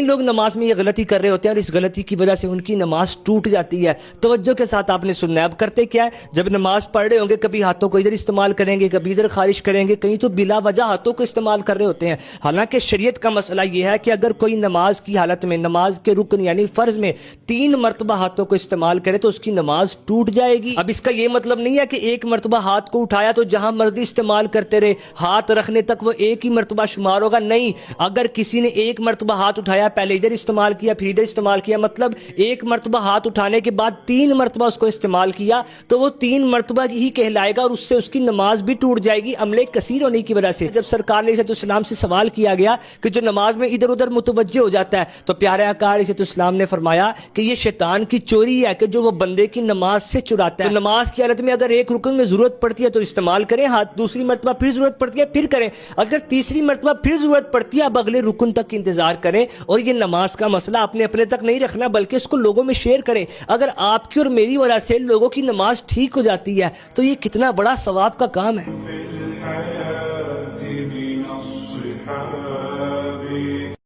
لوگ نماز میں یہ غلطی کر رہے ہوتے ہیں اور اس غلطی کی وجہ سے ان کی نماز ٹوٹ جاتی ہے۔ توجہ کے ساتھ آپ نے سننا ہے۔ اب کرتے کیا ہے، جب نماز پڑھ رہے ہوں گے کبھی ہاتھوں کو ادھر استعمال کریں گے، کبھی ادھر خارج کریں گے، کہیں تو بلا وجہ ہاتھوں کو استعمال کر رہے ہوتے ہیں۔ حالانکہ شریعت کا مسئلہ یہ ہے کہ اگر کوئی نماز کی حالت میں، نماز کے رکن یعنی فرض میں 3 مرتبہ ہاتھوں کو استعمال کرے تو اس کی نماز ٹوٹ جائے گی۔ اب اس کا یہ مطلب نہیں ہے کہ ایک مرتبہ ہاتھ کو اٹھایا تو جہاں مرضی استعمال کرتے رہے، ہاتھ رکھنے تک وہ ایک ہی مرتبہ شمار ہوگا، نہیں۔ اگر کسی نے ایک مرتبہ ہاتھ اٹھایا، پہلے ادھر استعمال کیا پھر ادھر استعمال کیا، مطلب ایک مرتبہ ہاتھ اٹھانے کے بعد 3 مرتبہ اس کو استعمال کیا تو وہ 3 مرتبہ ہی کہلائے گا اور اس سے اس کی نماز بھی ٹوٹ جائے گی عملے کثیر ہونے کی وجہ سے۔ جب سرکار علیہ السلام سے سوال کیا گیا کہ جو نماز میں ادھر ادھر متوجہ ہو جاتا ہے تو پیارے آقا علیہ السلام نے فرمایا کہ یہ شیطان کی چوری ہے کہ جو وہ بندے کی نماز سے چراتا ہے۔ تو نماز کی حالت میں اگر ایک رکن میں ضرورت پڑتی ہے تو استعمال کریں ہاتھ، دوسری مرتبہ پھر ضرورت پڑتی ہے پھر کریں، اگر تیسری مرتبہ پھر ضرورت پڑتی ہے اب اگلے رکن تک انتظار کریں۔ اور یہ نماز کا مسئلہ آپ نے اپنے تک نہیں رکھنا بلکہ اس کو لوگوں میں شیئر کریں۔ اگر آپ کی اور میری وجہ سے لوگوں کی نماز ٹھیک ہو جاتی ہے تو یہ کتنا بڑا ثواب کا کام ہے۔